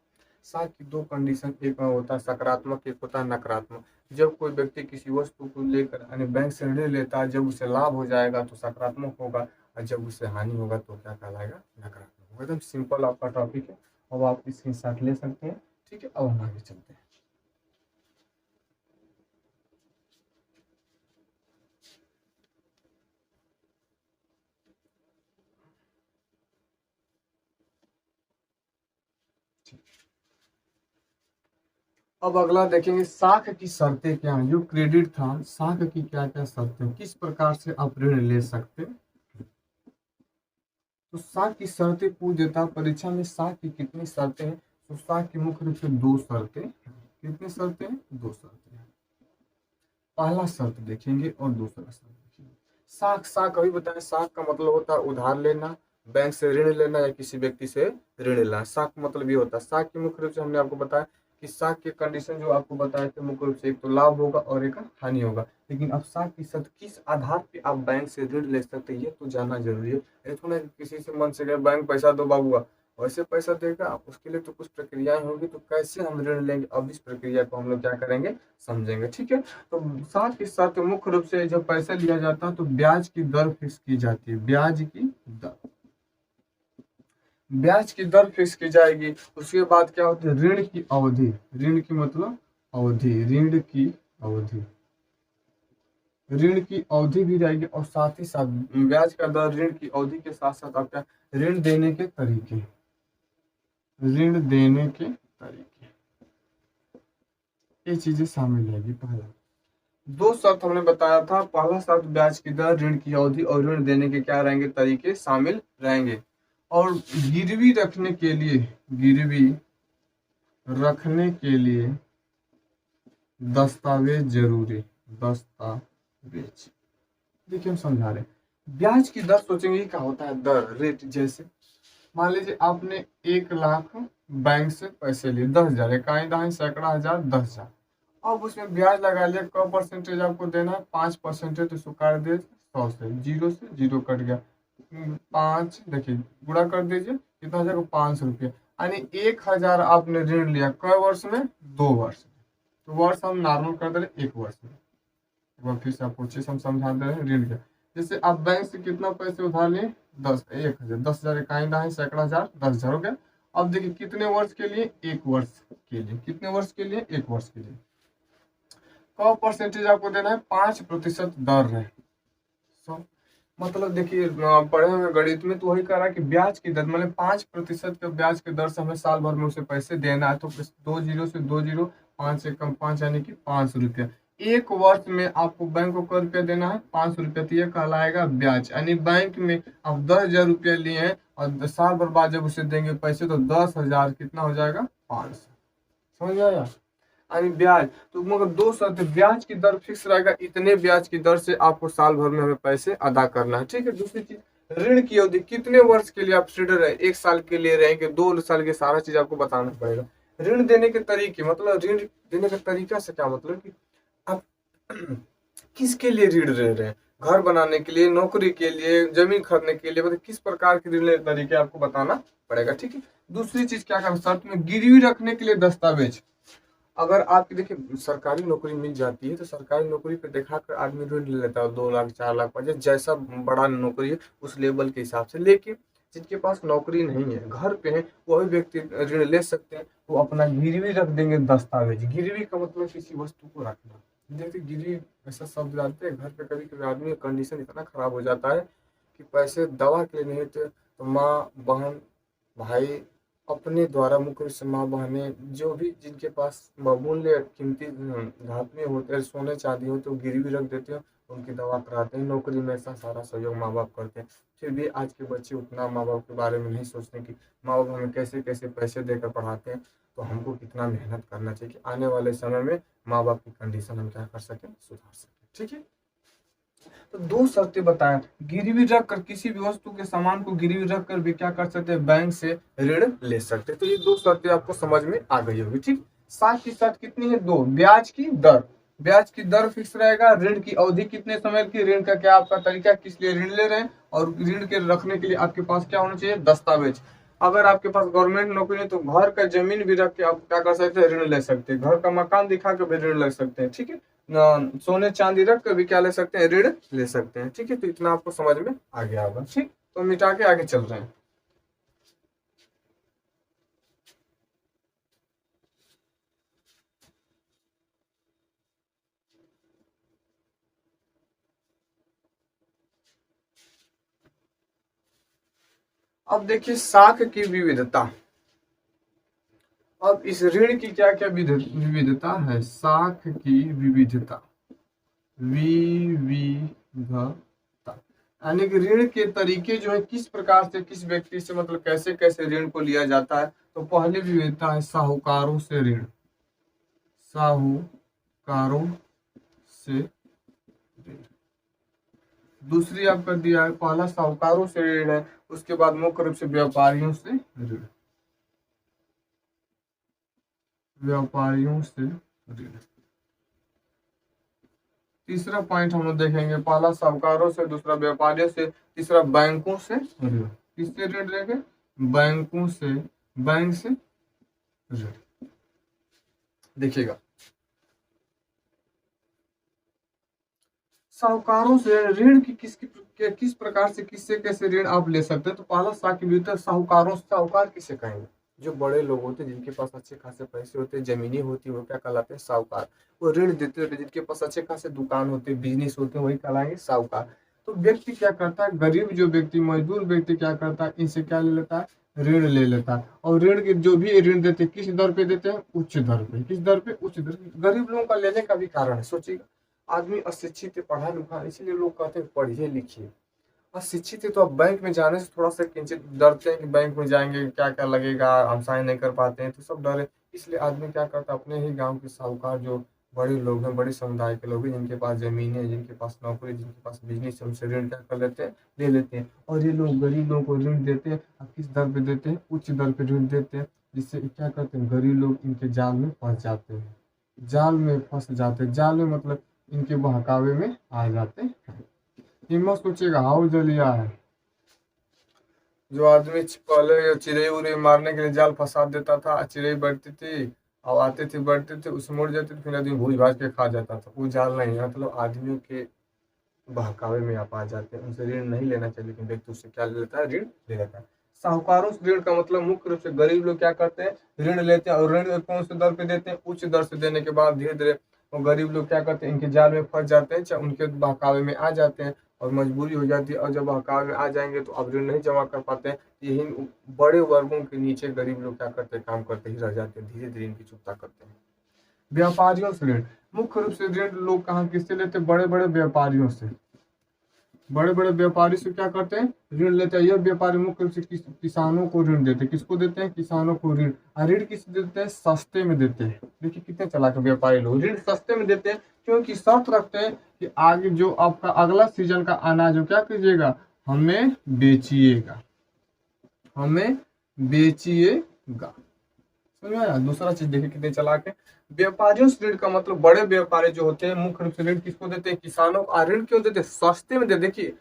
साख की 2 कंडीशन, एक होता है सकारात्मक, एक होता है नकारात्मक। जब कोई व्यक्ति किसी वस्तु को लेकर यानी बैंक से ऋण लेता है, जब उसे लाभ हो जाएगा तो सकारात्मक होगा, और जब उसे हानि होगा तो क्या कहलाएगा, नकारात्मक होगा। एकदम सिंपल आपका टॉपिक है, अब आप इसके साथ ले सकते हैं। ठीक है, अब हम आगे चलते हैं। अब अगला देखेंगे साख की शर्तें क्या हैं। जो क्रेडिट था, साख की क्या क्या शर्तें, किस प्रकार से आप ऋण ले सकते। तो साख की शर्तें पूछ देता परीक्षा में, साख की कितनी शर्तें हैं। तो साख की मुख्य रूप से 2 शर्तें, कितनी शर्तें हैं, 2 शर्तें हैं। पहला शर्त देखेंगे और दूसरा शर्त देखेंगे। साख, साख अभी बताएं, साख का मतलब होता है उधार लेना, बैंक से ऋण लेना या किसी व्यक्ति से ऋण लेना। साख मतलब ये होता है। साख की मुख्य रूप से हमने आपको बताया कि साख के कंडीशन जो आपको बताए थे, मुख्य रूप से एक तो लाभ होगा और एक हानि होगा। लेकिन अब साख की शर्त किस आधार पे आप बैंक से ऋण ले सकते हैं, ये तो जानना जरूरी है। ये थोड़ा किसी से मन से गए बैंक पैसा दो बाबूआ, वैसे पैसा देगा, उसके लिए तो कुछ प्रक्रियाएं होगी, तो कैसे हम ऋण लेंगे, अब इस प्रक्रिया को हम लोग क्या करेंगे, समझेंगे। ठीक है, तो साथ ही साथ मुख्य रूप से जब पैसा लिया जाता है तो ब्याज की दर फिक्स की जाती है। ब्याज की दर, ब्याज की दर फिक्स की जाएगी। उसके बाद क्या होती है, ऋण की अवधि, ऋण की मतलब अवधि, ऋण की अवधि, ऋण की अवधि भी रहेगी। और साथ ही साथ ब्याज का दर, ऋण की अवधि के साथ साथ आपका ऋण देने के तरीके, ऋण देने के तरीके, ये चीजें शामिल रहेगी। पहला 2 शर्त हमने बताया था, पहला शर्त ब्याज की दर, ऋण की अवधि और ऋण देने के क्या रहेंगे, तरीके शामिल रहेंगे। और गिरवी रखने के लिए, गिरवी रखने के लिए दस्तावेज जरूरी। दस्तावेज, देखिए हम समझा रहे हैं। ब्याज की दर सोचेंगे क्या होता है, दर, रेट। जैसे मान लीजिए आपने 1 लाख बैंक से पैसे लिए, 10,000, इकाई दहाई सैकड़ा हजार 10,000। अब उसमें ब्याज लगा लिया, कब परसेंटेज आपको देना है, 5%। तो इसको काट दे 100 से जीरो कट गया, 5, देखिए गुणा कर दीजिए, कितना हो जाएगा, 500 रुपया। यानी 1,000 आपने ऋण लिया, कई वर्ष में, 2 वर्ष में। तो वर्ष हम नॉर्मल कर दे रहे 1 वर्ष में। एक बार फिर से आपको अच्छे से हम समझा दे रहे हैं ऋण का। जैसे आप बैंक से कितना पैसे उधार लिए, 1,000, 10,000 इकाई दहाई सैकड़ा हजार 10,000 हो गया। अब देखिए कितने वर्ष के लिए, 1 वर्ष के लिए। कितने वर्ष के लिए, 1 वर्ष के लिए। कौ परसेंटेज आपको देना है, 5% दर है। सो मतलब देखिए पढ़े हुए गणित में तो वही कह रहा है कि ब्याज की दर मतलब 5% के ब्याज की दर से हमें साल भर में उसे पैसे देना है। तो 2 जीरो से 2 जीरो, 5 से कम 5 यानी कि 500 रुपया। 1 वर्ष में आपको बैंक को क रुपया देना है, 500 रुपया। तो ये कहलाएगा ब्याज। यानी बैंक में आप 10,000 रुपया लिए हैं और साल भर बाद जब उसे देंगे पैसे तो 10,000 कितना हो जाएगा, 500। समझ आया। यानी ब्याज तो मगर 2 शर्त, ब्याज की दर फिक्स रहेगा, इतने ब्याज की दर से आपको साल भर में हमें पैसे अदा करना है। ठीक है। दूसरी चीज, ऋण की अवधि, कितने वर्ष के लिए आप ऋण रहे, 1 साल के लिए रहेंगे, 2 साल के, सारा चीज आपको बताना पड़ेगा। ऋण देने के तरीके, मतलब ऋण देने का तरीका से क्या मतलब कि आप किसके लिए ऋण ले रहे हैं, घर बनाने के लिए, नौकरी के लिए, जमीन खरीदने के लिए, मतलब किस प्रकार के ऋण लेने तरीके आपको बताना पड़ेगा। ठीक है। दूसरी चीज क्या करना, शर्त में गिरवी रखने के लिए दस्तावेज। अगर आपकी देखिए सरकारी नौकरी मिल जाती है तो सरकारी नौकरी पे दिखाकर आदमी ऋण ले लेता है, 2 लाख 4 लाख, 5, जैसा बड़ा नौकरी है उस लेवल के हिसाब से। लेकिन जिनके पास नौकरी नहीं है, घर पे है, वही व्यक्ति ऋण ले सकते हैं। वो अपना गिरवी रख देंगे दस्तावेज। गिरवी का मतलब किसी वस्तु को रखना। देखिए गिरवी ऐसा शब्द जानते हैं, घर पे कभी कभी आदमी का कंडीशन इतना खराब हो जाता है कि पैसे दवा के लिए नहीं होते, तो माँ, बहन, भाई अपने द्वारा, मुख्य रूप से माँ बहनें, जो भी जिनके पास बहुमूल्य कीमती धातुएं होते हैं, सोने चांदी हो, तो गिरवी रख देते हैं, उनकी दवा कराते हैं। नौकरी में ऐसा सारा सहयोग माँ बाप करते हैं। फिर भी आज के बच्चे उतना माँ बाप के बारे में नहीं सोचते कि माँ बाप हमें कैसे कैसे पैसे देकर पढ़ाते हैं, तो हमको कितना मेहनत करना चाहिए कि आने वाले समय में माँ बाप की कंडीशन हम क्या कर सकें, सुधार सकें। ठीक है। तो 2 शर्तें बताया, गिरवी रख कर, किसी भी वस्तु के सामान को गिरवी रख कर भी क्या कर सकते हैं, बैंक से ऋण ले सकते हैं। तो ये 2 शर्तें आपको समझ में आ गई होगी। ठीक। साथ की शर्त कितनी है, 2, ब्याज की दर। ब्याज की दर फिक्स रहेगा। ऋण की अवधि कितने समय की, ऋण का क्या आपका तरीका, किस लिए ऋण ले रहे हैं, और ऋण के रखने के लिए आपके पास क्या होना चाहिए, दस्तावेज। अगर आपके पास गवर्नमेंट नौकरी है तो घर का जमीन भी रख के आप क्या कर सकते हैं, ऋण ले सकते हैं। घर का मकान दिखा के भी ऋण ले सकते हैं। ठीक है। सोने चांदी रख कर भी क्या ले सकते हैं, ऋण ले सकते हैं। ठीक है। तो इतना आपको समझ में आ गया होगा। ठीक। तो मिटा के आगे चल रहे हैं। अब देखिए साख की विविधता। अब इस ऋण की क्या क्या विविधता है, साख की विविधता, विविधता। यानी कि ऋण के तरीके जो है, किस प्रकार से, किस व्यक्ति से, मतलब कैसे कैसे ऋण को लिया जाता है। तो पहली विविधता है साहूकारों से ऋण। साहूकारों से ऋण। दूसरी आपका दिया है, पहला साहूकारों से ऋण है, उसके बाद मुख्य रूप से व्यापारियों से ऋण। व्यापारियों से ऋण। तीसरा पॉइंट हम लोग देखेंगे, पहला साहूकारों से, दूसरा व्यापारियों से, तीसरा बैंकों से ऋण। किससे ऋण लेंगे, बैंकों से, बैंक से ऋण। देखिएगा साहूकारों से ऋण की किस प्रकार से, किससे कैसे ऋण आप ले सकते हैं। तो पहला साख विविधता, साहूकारों, साहूकार किसे कहेंगे, जो बड़े लोग होते हैं, जिनके पास अच्छे खासे पैसे होते हैं, जमीनी होती है, वो क्या कहलाते हैं, साहूकार। वो ऋण देते होते, जिनके पास अच्छे खासे दुकान होते हैं, बिजनेस होते हैं, वही कहलाएंगे साहूकार। तो व्यक्ति क्या करता है, गरीब जो व्यक्ति, मजदूर व्यक्ति क्या करता है, इनसे क्या ले लेता है, ऋण ले लेता है। और ऋण के जो भी ऋण देते हैं, किस दर पे देते हैं, उच्च दर पे। किस दर पे, उच्च दर। गरीब लोगों का लेने का भी कारण है, सोचिएगा आदमी अशिक्षित है, पढ़ा लिखा, इसीलिए लोग कहते हैं पढ़िए लिखिए। अशिक्षित है तो अब बैंक में जाने से थोड़ा सा किंचित डरते हैं कि बैंक में जाएंगे क्या क्या लगेगा, हम साइन नहीं कर पाते हैं, तो सब डरे इसलिए आदमी क्या करता है, अपने ही गांव के साहूकार जो बड़े लोग हैं, बड़े समुदाय के लोग हैं, जिनके पास जमीन है, जिनके पास नौकरी, जिनके पास बिजनेस है, उनसे ऋण क्या कर लेते हैं, ले लेते हैं। और ये लोग गरीब लोगों को ऋण देते हैं। अब किस दर पे देते हैं, उच्च दर पे ऋण देते हैं, जिससे क्या करते हैं, गरीब लोग इनके जाल में फंस जाते हैं। जाल में फंस जाते हैं, जाल में मतलब इनके बहकावे में आ जाते हैं। ये मत सोचिएगा हाउ जलिया है, जो आदमी पहले चिड़ै उड़े मारने के लिए जाल फंसा देता था, चिड़ै बढ़ती थी और आते थे बढ़ते थे, उससे मुड़ जाते थे, फिर आदमी भूज भाज के खा जाता था। वो जाल नहीं है, मतलब आदमियों के बहकावे में आप आ जाते हैं। उनसे ऋण नहीं लेना चाहिए, लेकिन व्यक्ति उससे क्या ले लेता है, ऋण ले लेता है। साहूकारों से ऋण का मतलब मुख्य रूप से गरीब लोग क्या करते हैं, ऋण लेते हैं। और ऋण कौन से दर पे देते हैं, उच्च दर से देने के बाद धीरे धीरे वो गरीब लोग क्या करते हैं, इनके जाल में फंस जाते हैं, चाहे उनके बहकावे में आ जाते हैं और मजबूरी हो जाती है। और जब बहकावे में आ जाएंगे तो अब ऋण नहीं जमा कर पाते हैं। यही बड़े वर्गों के नीचे गरीब लोग क्या करते हैं, काम करते ही रह जाते हैं, धीरे धीरे इनकी चुकता करते हैं। व्यापारियों से ऋण, मुख्य रूप से ऋण लोग कहाँ किससे लेते हैं, बड़े बड़े व्यापारियों से। बड़े बड़े व्यापारी से क्या करते हैं, ऋण लेते हैं। यह व्यापारी मुख्य रूप से किसानों को ऋण देते हैं। किसको देते हैं, किसानों को ऋण। और ऋण किस देते हैं, सस्ते में देते हैं। देखिए कितने चालाक व्यापारी लोग, ऋण सस्ते में देते हैं क्योंकि शर्त रखते हैं कि आगे जो आपका अगला सीजन का अनाज हो क्या कीजिएगा, हमें बेचिएगा, हमें बेचिएगा। समझ में आया। दूसरा चीज देखिए कितने चालाक है, व्यापारियों से ऋण का मतलब बड़े व्यापारी जो होते हैं मुख्य रूप से ऋण किसको देते हैं, किसानों को। ऋण क्यों देते हैं, सस्ते में देते। देखिए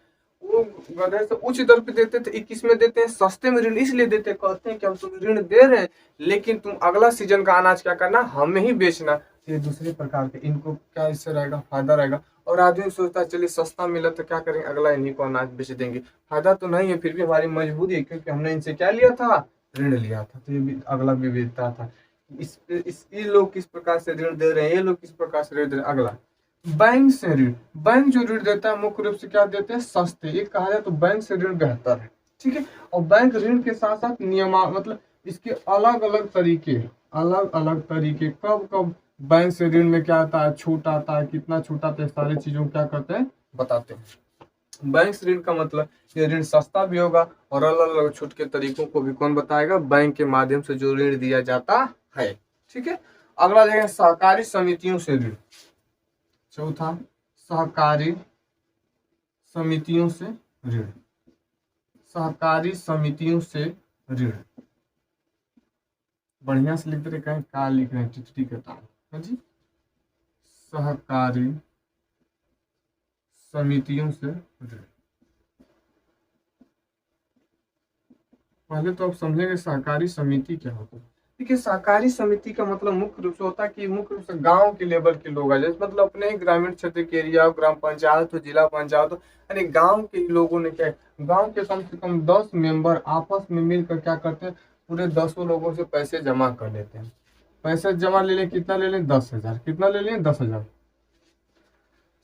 वो गधे से उच्च दर पे देते थे, 21 में देते हैं, सस्ते में ऋण इसलिए देते हैं, कहते हैं कि हम तुम्हें ऋण दे रहे हैं लेकिन तुम अगला सीजन का अनाज क्या करना, हमें ही बेचना। ये दूसरे प्रकार के, इनको क्या इससे रहेगा, फायदा रहेगा। और आदमी सोचता है चलिए सस्ता मिला तो क्या करेंगे, अगला इन्हीं को अनाज बेच देंगे। फायदा तो नहीं है, फिर भी हमारी मजबूरी है क्योंकि हमने इनसे क्या लिया था, ऋण लिया था। तो ये भी अगला भी बेचता था। ये लोग किस प्रकार से ऋण दे रहे हैं, ये लोग किस प्रकार से ऋण दे रहे हैं। अगला बैंक से ऋण, बैंक जो ऋण देता है मुख्य रूप से क्या देते हैं, सस्ते। एक कहा जाए तो बैंक से ऋण बेहतर है, ठीक है। और बैंक ऋण के साथ साथ नियमा मतलब इसके अलग अलग तरीके, अलग अलग तरीके, कब कब बैंक से ऋण में क्या आता है, छूट आता है, कितना छूट आता है, सारी चीजों क्या करते हैं, बताते हैं। बैंक से ऋण का मतलब ये ऋण सस्ता भी होगा और अलग अलग छूट के तरीकों को भी कौन बताएगा, बैंक के माध्यम से जो ऋण दिया जाता है, ठीक है। अगला देखें सहकारी समितियों से ऋण। चौथा सहकारी समितियों से ऋण, सहकारी समितियों से ऋण। बढ़िया से लिखते रहे, कहीं का लिख रहे हैं टिचड़ी करता है जी। सहकारी समितियों से ऋण। पहले तो आप समझेंगे सहकारी समिति क्या होता है। देखिए सहकारी समिति का मतलब मुख्य रूप से होता है कि मुख्य रूप से गांव के लेवल के लोग हैं, जैसे मतलब अपने ही ग्रामीण क्षेत्र के एरिया, ग्राम पंचायत हो, जिला पंचायत हो, यानी गांव के लोगों ने क्या, गांव के कम से कम 10 मेंबर आपस में मिलकर क्या करते हैं, पूरे 10 लोगों से पैसे जमा कर लेते हैं। पैसे जमा ले लें, कितना ले लें, 10,000। कितना ले लें, 10,000।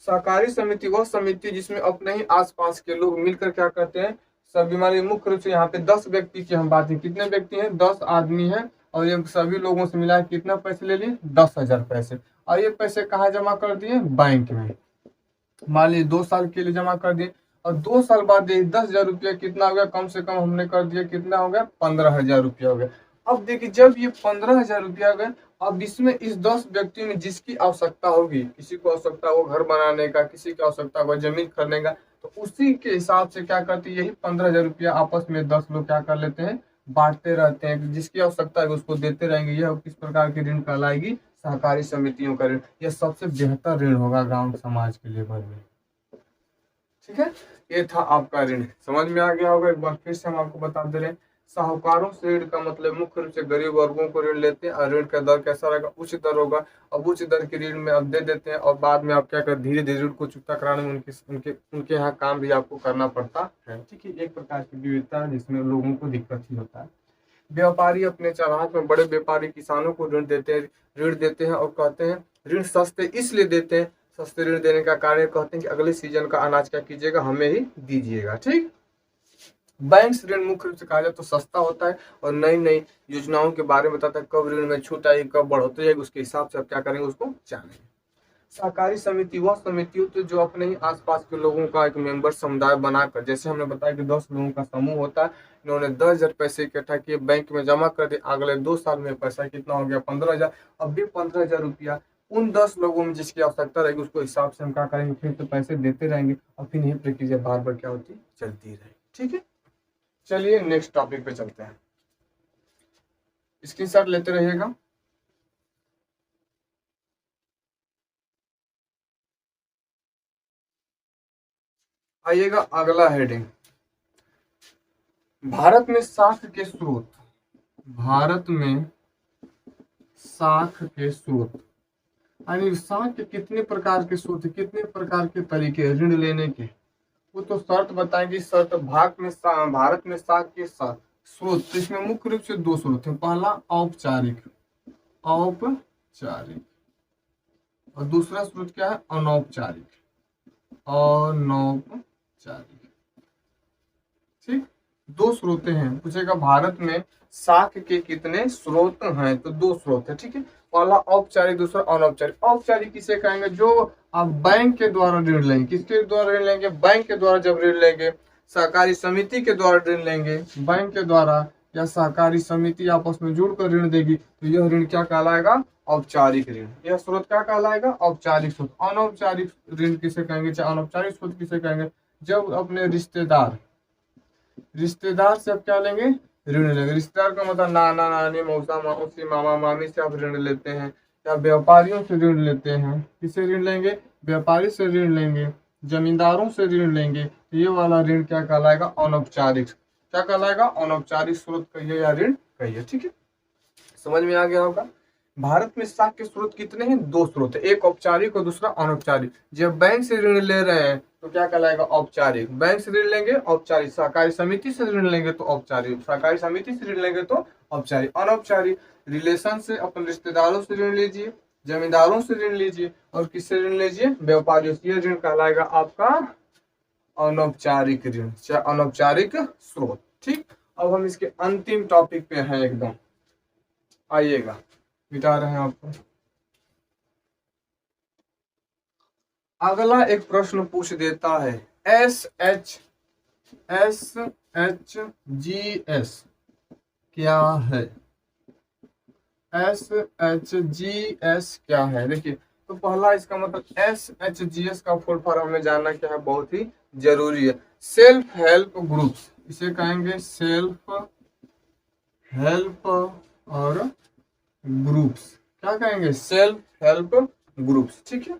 सहकारी समिति वो समिति जिसमें अपने ही आसपास के लोग मिलकर क्या करते हैं, सभी हमारे मुख्य रूप से यहाँ पे 10 व्यक्ति की हम बात है, कितने व्यक्ति हैं, 10 आदमी हैं। और ये सभी लोगों से मिला कितना पैसे ले लिए, 10,000 पैसे। और ये पैसे कहाँ जमा कर दिए, बैंक में। मान लीजिए 2 साल के लिए जमा कर दिए और 2 साल बाद 10,000 रुपया कितना हो गया, कम से कम हमने कर दिया, कितना हो गया, 15,000 रुपया हो गया। अब देखिए जब ये 15,000 रुपया गए, अब इसमें इस 10 व्यक्तियों में जिसकी आवश्यकता होगी, किसी को आवश्यकता हो घर बनाने का, किसी की आवश्यकता होगा जमीन खरीदने का, तो उसी के हिसाब से क्या करती है, यही 15,000 रुपया आपस में 10 लोग क्या कर लेते हैं, बांटते रहते हैं। जिसकी आवश्यकता है उसको देते रहेंगे। यह किस प्रकार की ऋण कहलाएगी, सहकारी समितियों का ऋण। यह सबसे बेहतर ऋण होगा गांव समाज के लेवल में, ठीक है। ये था आपका ऋण, समझ में आ गया होगा। एक बार फिर से हम आपको बता दे रहे हैं, साहूकारों से ऋण का मतलब मुख्य रूप से गरीब वर्गों को ऋण लेते हैं और ऋण का दर कैसा रहेगा, उच्च दर होगा। अब उच्च दर की ऋण में आप दे देते हैं और बाद में आप क्या कर, धीरे धीरे ऋण को चुकता कराने में उनके यहाँ काम भी आपको करना पड़ता है, ठीक है। एक प्रकार की विविधता है जिसमें लोगों को दिक्कत ही होता है। व्यापारी अपने चालाक में बड़े व्यापारी किसानों को ऋण देते हैं और कहते हैं ऋण सस्ते इसलिए देते हैं, सस्ते ऋण देने का कारण कहते हैं कि अगले सीजन का अनाज क्या कीजिएगा, हमें ही दीजिएगा, ठीक। बैंक से ऋण मुख्य रूप से कहा जाए तो सस्ता होता है और नई नई योजनाओं के बारे में बताता है, कब ऋण में छूट आएगी, कब बढ़ोतरी आएगी, उसके हिसाब से आप क्या करेंगे, उसको जानेंगे। सहकारी समिति वह समिति होती है जो अपने ही आसपास के लोगों का एक मेंबर समुदाय बनाकर, जैसे हमने बताया कि 10 लोगों का समूह होता है, इन्होंने 10,000 पैसे इकट्ठा किए, बैंक में जमा कर दिए, अगले 2 साल में पैसा कितना हो गया 15,000। अब भी 15,000 रुपया उन 10 लोगों में जिसकी आवश्यकता रहेगी उसको हिसाब से हम क्या करेंगे, फिर तो पैसे देते रहेंगे और फिर यही प्रक्रिया बार बार क्या होती चलती रहेगी। ठीक है, चलिए नेक्स्ट टॉपिक पे चलते हैं, स्क्रीनशॉट लेते रहिएगा। आइएगा अगला हेडिंग, भारत में साख के स्रोत। भारत में साख के स्रोत यानी साख के कितने प्रकार के स्रोत, कितने प्रकार के तरीके ऋण लेने के, वो तो शर्त बताएंगे। शर्त भारत में साख के स्रोत, तो इसमें मुख्य रूप से 2 स्रोत हैं। पहला औपचारिक और दूसरा स्रोत क्या है, अनौपचारिक। ठीक, 2 स्रोत हैं। पूछेगा भारत में साख के कितने स्रोत हैं, तो 2 स्रोत है। ठीक है, पहला औपचारिक, दूसरा अनौपचारिक। औपचारिक किसे कहेंगे, जो आप बैंक के द्वारा ऋण लेंगे। किसके द्वारा ऋण लेंगे, बैंक के द्वारा जब ऋण लेंगे, सहकारी समिति के द्वारा ऋण लेंगे, बैंक के द्वारा या सहकारी समिति आपस में जुड़कर ऋण देगी, तो यह ऋण क्या कहलाएगा, औपचारिक ऋण। यह स्रोत क्या कहलाएगा, औपचारिक स्रोत। अनौपचारिक ऋण किसे कहेंगे, चाहे अनौपचारिक स्रोत किसे कहेंगे, जब अपने रिश्तेदार से आप क्या लेंगे, ऋण लेंगे। रिश्तेदार का मतलब नाना नानी मौसा मौसी मामा मामी से आप ऋण लेते हैं, या व्यापारियों से ऋण लेते हैं। किससे ऋण लेंगे, व्यापारी से ऋण लेंगे, जमींदारों से ऋण लेंगे। तो ये वाला ऋण क्या कहलाएगा, अनौपचारिक। क्या कहलाएगा, अनौपचारिक स्रोत कहिए या ऋण कहिए। ठीक है, समझ में आ गया होगा। भारत में साख के स्रोत कितने हैं, 2 स्रोत है, एक औपचारिक और दूसरा अनौपचारिक। जब बैंक से ऋण ले रहे हैं तो क्या कहलाएगा, औपचारिक। बैंक से ऋण लेंगे औपचारिक, सहकारी समिति से ऋण लेंगे तो औपचारिक, सहकारी समिति से ऋण लेंगे तो औपचारिक। अनौपचारिक रिलेशन से, अपन रिश्तेदारों से ऋण लीजिए, जमींदारों से ऋण लीजिए, और किससे ऋण लीजिए, व्यापारियों से। ये ऋण कहलाएगा आपका अनौपचारिक ऋण, चाहे अनौपचारिक स्रोत। ठीक, अब हम इसके अंतिम टॉपिक पे हैं एकदम। आइएगा, मिटा रहे हैं आपको। अगला एक प्रश्न पूछ देता है, SHGS क्या है, SHGS क्या है। देखिए, तो पहला इसका मतलब SHGS का फुल फॉर्म हमें जानना क्या है, बहुत ही जरूरी है। सेल्फ हेल्प ग्रुप्स, इसे कहेंगे सेल्फ हेल्प और ग्रुप्स। क्या कहेंगे, सेल्फ हेल्प ग्रुप्स। ठीक है,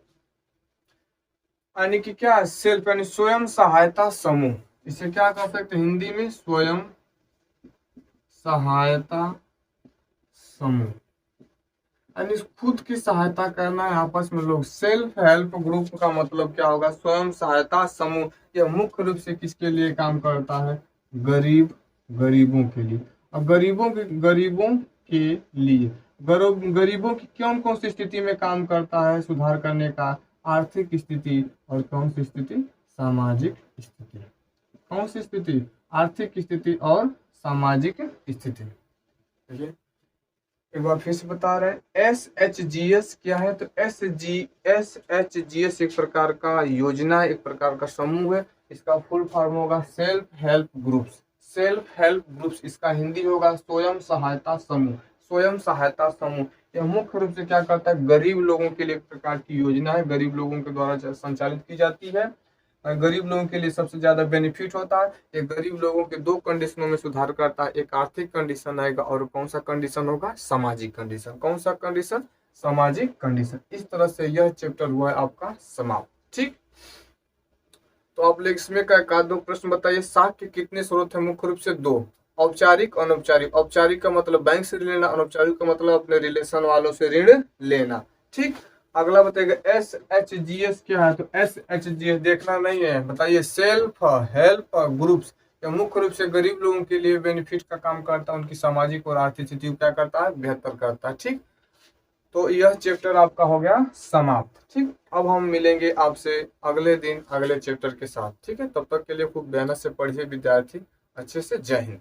यानी कि क्या, सेल्फ यानी स्वयं सहायता समूह। इसे क्या कह सकते हैं हिंदी में, स्वयं सहायता समूह, यानी खुद की सहायता करना है आपस में लोग। सेल्फ हेल्प ग्रुप का मतलब क्या होगा, स्वयं सहायता समूह। यह मुख्य रूप से किसके लिए काम करता है, गरीबों के लिए। अब गरीबों के लिए गरीबों की कौन कौन सी स्थिति में काम करता है, सुधार करने का, आर्थिक स्थिति और कौन सी स्थिति, सामाजिक स्थिति। कौन सी स्थिति, आर्थिक स्थिति और सामाजिक स्थिति। ठीक, एक बार फिर से बता रहे हैं, SHGS क्या है, तो SHGS एक प्रकार का योजना, एक प्रकार का समूह है। इसका फुल फॉर्म होगा self help groups. Self help groups इसका हिंदी होगा स्वयं सहायता समूह। स्वयं सहायता समूह यह मुख्य रूप से क्या करता है, गरीब लोगों के लिए एक प्रकार की योजना है, गरीब लोगों के द्वारा संचालित की जाती है। गरीब लोगों के लिए सबसे ज्यादा बेनिफिट होता है। ये गरीब लोगों के 2 कंडीशनों में सुधार करता है, एक आर्थिक कंडीशन आएगा और कौन सा कंडीशन होगा, सामाजिक कंडीशन। कौन सा कंडीशन, सामाजिक कंडीशन। इस तरह से यह चैप्टर हुआ है आपका समाप्त। ठीक, तो आप लोग इसमें का 2 प्रश्न बताइए। साख के कितने स्रोत है, मुख्य रूप से 2, औपचारिक अनौपचारिक। औपचारिक का मतलब बैंक से ऋण लेना, अनौपचारिक का मतलब अपने रिलेशन वालों से ऋण लेना। ठीक, अगला बताइएगा SHGS क्या है, तो SHGS देखना नहीं है, बताइए सेल्फ हेल्प ग्रुप्स। यह मुख्य रूप से गरीब लोगों के लिए बेनिफिट का काम करता है, उनकी सामाजिक और आर्थिक स्थिति क्या करता है, बेहतर करता है। ठीक, तो यह चैप्टर आपका हो गया समाप्त। ठीक, अब हम मिलेंगे आपसे अगले दिन अगले चैप्टर के साथ। ठीक है, तब तक के लिए खूब मेहनत से पढ़िए विद्यार्थी, अच्छे से। जय हिंद।